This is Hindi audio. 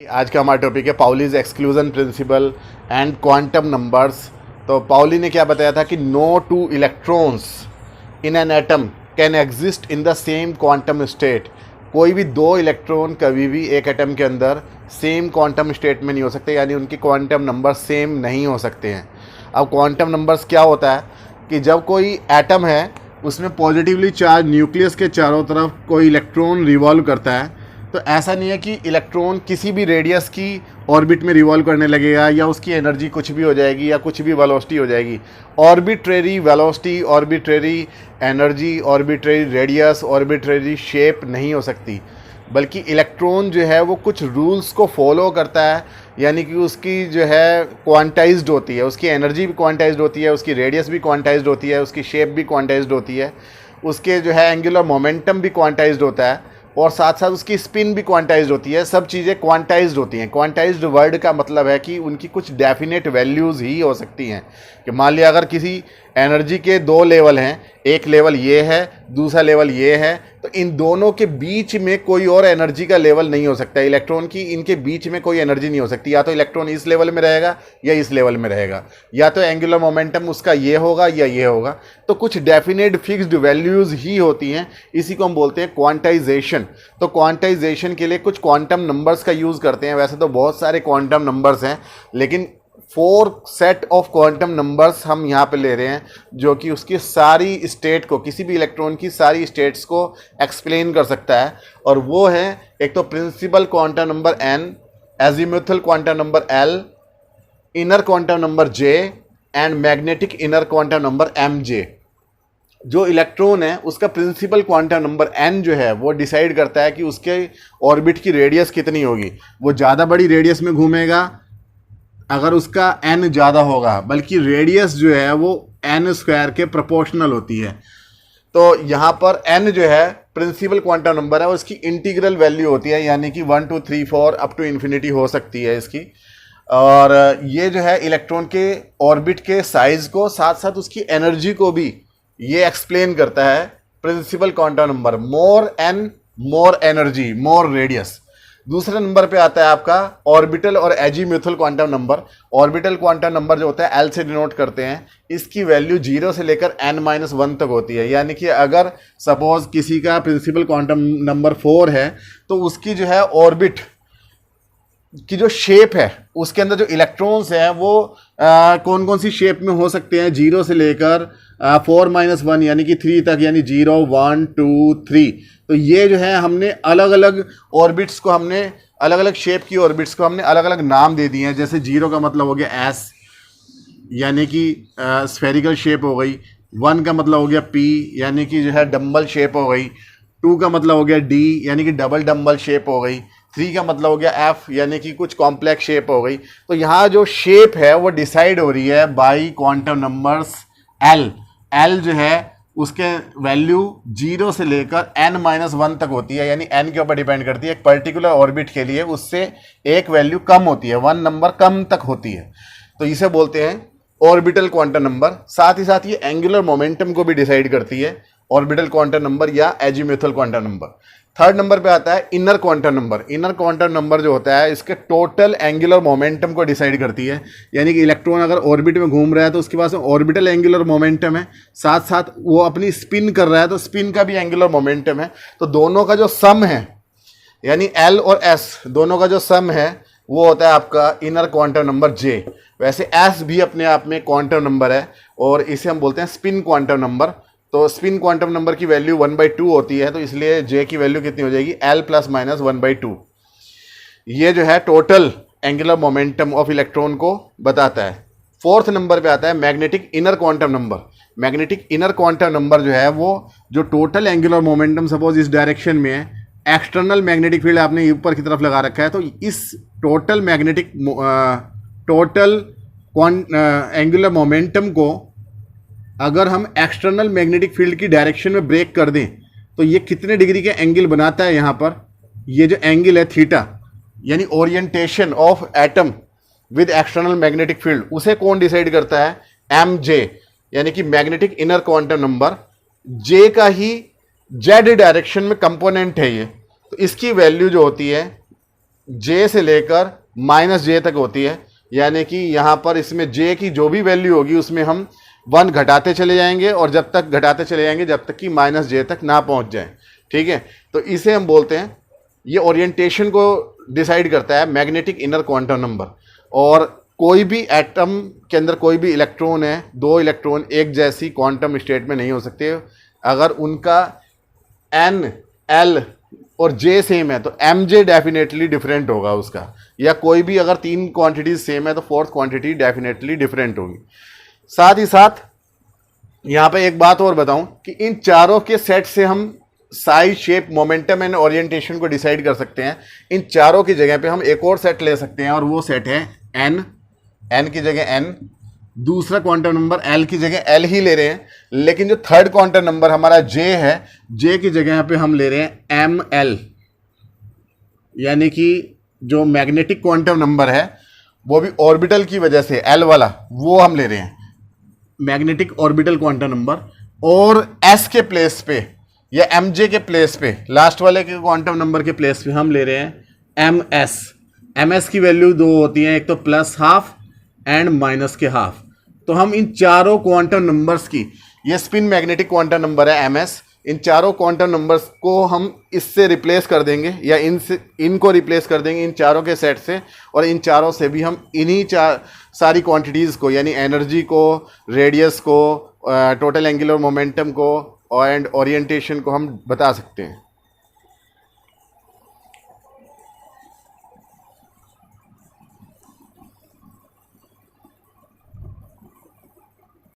आज का हमारा टॉपिक है Pauli's exclusion principle and quantum numbers. तो पाउली ने क्या बताया था कि no two electrons in an atom can exist in the same quantum state. कोई भी दो इलेक्ट्रॉन कभी भी एक एटम के अंदर सेम क्वांटम स्टेट में नहीं हो सकते, यानी उनके क्वांटम नंबर सेम नहीं हो सकते हैं। अब क्वांटम नंबर्स क्या होता है कि जब कोई एटम है उसमें पॉजिटिवली चार्ज न्यूक्लियस के चारों तरफ कोई इलेक्ट्रॉन रिवॉल्व करता है, तो ऐसा नहीं है कि इलेक्ट्रॉन किसी भी रेडियस की ऑर्बिट में रिवॉल्व करने लगेगा या उसकी एनर्जी कुछ भी हो जाएगी या कुछ भी वेलोसिटी हो जाएगी। Arbitrary velocity, arbitrary energy, arbitrary radius, arbitrary shape नहीं हो सकती, बल्कि इलेक्ट्रॉन जो है वो कुछ रूल्स को फॉलो करता है, यानी कि उसकी जो है क्वांटाइज्ड होती है, उसकी एनर्जी भी क्वांटाइज्ड होती है, उसकी रेडियस भी क्वांटाइज्ड होती है, उसकी शेप भी क्वांटाइज्ड होती है, उसके जो है एंगुलर मोमेंटम भी क्वांटाइज्ड होता है और साथ साथ उसकी स्पिन भी क्वांटाइज्ड होती है। सब चीज़ें क्वांटाइज्ड होती हैं। क्वांटाइज्ड वर्ड का मतलब है कि उनकी कुछ डेफिनेट वैल्यूज़ ही हो सकती हैं। कि मान लिया अगर किसी एनर्जी के दो लेवल हैं, एक लेवल ये है, दूसरा लेवल ये है, तो इन दोनों के बीच में कोई और एनर्जी का लेवल नहीं हो सकता। इलेक्ट्रॉन की इनके बीच में कोई एनर्जी नहीं हो सकती। या तो इलेक्ट्रॉन इस लेवल में रहेगा या इस लेवल में रहेगा, या तो एंगुलर मोमेंटम उसका ये होगा या ये होगा। तो कुछ डेफिनेट फिक्स्ड वैल्यूज़ ही होती हैं। इसी को हम बोलते हैं क्वांटाइजेशन। तो क्वांटाइजेशन के लिए कुछ क्वांटम नंबर्स का यूज़ करते हैं। वैसे तो बहुत सारे क्वांटम नंबर्स हैं, लेकिन 4 सेट ऑफ क्वांटम नंबर्स हम यहाँ पे ले रहे हैं, जो कि उसकी सारी स्टेट को, किसी भी इलेक्ट्रॉन की सारी स्टेट्स को एक्सप्लेन कर सकता है। और वो है एक तो principal quantum number n, azimuthal quantum number l, inner quantum number j and magnetic inner quantum number mj। जो इलेक्ट्रॉन है उसका प्रिंसिपल क्वांटम नंबर n जो है वो डिसाइड करता है कि उसके ऑर्बिट की रेडियस कितनी होगी। वो ज़्यादा बड़ी रेडियस में घूमेगा अगर उसका n ज़्यादा होगा, बल्कि रेडियस जो है वो n स्क्वायर के प्रोपोर्शनल होती है। तो यहाँ पर n जो है प्रिंसिपल क्वांटम नंबर है, उसकी इंटीग्रल वैल्यू होती है, यानी कि 1 2 3 4 अप टू इन्फिनिटी हो सकती है इसकी। और ये जो है इलेक्ट्रॉन के ऑर्बिट के साइज को, साथ साथ उसकी एनर्जी को भी ये एक्सप्लेन करता है प्रिंसिपल क्वांटम नंबर। मोर n मोर एनर्जी मोर रेडियस। दूसरे नंबर पे आता है आपका ऑर्बिटल और azimuthal quantum number. Orbital quantum number जो होता है L से डिनोट करते हैं। इसकी वैल्यू 0 से लेकर n-1 तक होती है, यानी कि अगर सपोज किसी का प्रिंसिपल क्वांटम नंबर 4 है तो उसकी जो है ऑर्बिट की जो शेप है उसके अंदर जो इलेक्ट्रॉन्स हैं वो कौन कौन सी शेप में हो सकते हैं, 0 से लेकर 4-1 यानी कि 3 तक, यानी 0 1 2 3। तो ये जो है हमने अलग अलग ऑर्बिट्स को, हमने अलग अलग शेप की ऑर्बिट्स को हमने अलग अलग नाम दे दिए हैं। जैसे 0 का मतलब हो गया S, यानी कि स्फेरिकल शेप हो गई। 1 का मतलब हो गया P, यानी कि जो है डम्बल शेप हो गई। 2 का मतलब हो गया D, यानी कि डबल डम्बल शेप हो गई। 3 का मतलब हो गया F, यानी कि कुछ कॉम्प्लेक्स शेप हो गई। तो यहाँ जो शेप है वो डिसाइड हो रही है by quantum numbers L। L जो है उसके वैल्यू 0 से लेकर n-1 तक होती है, यानी n के ऊपर डिपेंड करती है। एक पर्टिकुलर ऑर्बिट के लिए उससे एक वैल्यू कम होती है, 1 नंबर कम तक होती है, तो इसे बोलते हैं ऑर्बिटल क्वांटम नंबर। साथ ही साथ ये एंगुलर मोमेंटम को भी डिसाइड करती है, ऑर्बिटल क्वांटम नंबर या azimuthal quantum number. Third number पे आता है inner quantum number. Inner quantum number जो होता है इसके टोटल एंगुलर मोमेंटम को डिसाइड करती है, यानी कि इलेक्ट्रॉन अगर ऑर्बिट में घूम रहा है तो उसके पास ऑर्बिटल एंगुलर मोमेंटम है, साथ साथ वो अपनी स्पिन कर रहा है तो स्पिन का भी एंगुलर मोमेंटम है। तो दोनों का जो सम है, यानी L और S दोनों का जो सम है वो होता है आपका इनर क्वांटम नंबर J। वैसे S भी अपने आप में क्वांटम नंबर है और इसे हम बोलते हैं स्पिन क्वांटम नंबर। तो स्पिन क्वांटम नंबर की वैल्यू 1/2 होती है, तो इसलिए J की वैल्यू कितनी हो जाएगी, L + -1/2। ये जो है total angular momentum of electron को बताता है। फोर्थ नंबर पे आता है magnetic inner quantum number. Magnetic inner quantum number जो है वो जो टोटल एंगुलर मोमेंटम सपोज इस डायरेक्शन में है, एक्सटर्नल मैग्नेटिक फील्ड आपने ऊपर की तरफ लगा रखा है, तो इस total magnetic total angular momentum को अगर हम एक्सटर्नल मैग्नेटिक फील्ड की डायरेक्शन में ब्रेक कर दें तो ये कितने डिग्री के एंगल बनाता है। यहाँ पर ये जो एंगल है थीटा, यानी orientation of atom with external magnetic field, उसे कौन डिसाइड करता है, mj, यानी कि magnetic inner quantum number. j का ही z डायरेक्शन में कंपोनेंट है ये, तो इसकी वैल्यू जो होती है जे से लेकर माइनस जे तक होती है, यानी कि यहाँ पर इसमें जे की जो भी वैल्यू होगी उसमें हम 1 घटाते चले जाएंगे और जब तक घटाते चले जाएंगे जब तक कि माइनस जे तक ना पहुँच जाए। ठीक है, तो इसे हम बोलते हैं, ये ओरिएंटेशन को डिसाइड करता है मैग्नेटिक इनर क्वांटम नंबर। और कोई भी एटम के अंदर कोई भी इलेक्ट्रॉन है, 2 इलेक्ट्रॉन एक जैसी क्वांटम स्टेट में नहीं हो सकते अगर उनका एन, एल और जे सेम है, तो एम जे डेफिनेटली डिफरेंट होगा उसका, या कोई भी अगर 3 क्वांटिटीज सेम है तो 4th क्वांटिटी डेफिनेटली डिफरेंट होगी। साथ ही साथ यहाँ पे एक बात और बताऊं कि इन चारों के सेट से हम size, shape, momentum and orientation को डिसाइड कर सकते हैं। इन चारों की जगह पे हम एक और सेट ले सकते हैं और वो सेट है एन, एन की जगह एन, दूसरा क्वांटम नंबर एल की जगह एल ही ले रहे हैं, लेकिन जो थर्ड क्वांटम नंबर हमारा जे है, जे की जगह पे हम ले रहे हैं एम एल, यानी कि जो मैग्नेटिक क्वांटम नंबर है वो भी ऑर्बिटल की वजह से एल वाला वो हम ले रहे हैं मैग्नेटिक ऑर्बिटल क्वांटम नंबर। और एस के प्लेस पे या एम जे के प्लेस पे, लास्ट वाले के क्वांटम नंबर के प्लेस पे हम ले रहे हैं एम एस। एम एस की वैल्यू 2 होती हैं, एक तो +½ एंड -½ तो हम इन चारों क्वांटम नंबर्स की, ये स्पिन मैग्नेटिक क्वांटम नंबर है एम एस, इन चारों क्वांटम नंबर्स को हम इससे रिप्लेस कर देंगे या इनको रिप्लेस कर देंगे इन चारों के सेट से, और इन चारों से भी हम इन्हीं सारी क्वांटिटीज़ को, यानी एनर्जी को, रेडियस को, टोटल एंगुलर मोमेंटम को एंड ओरिएंटेशन को हम बता सकते हैं।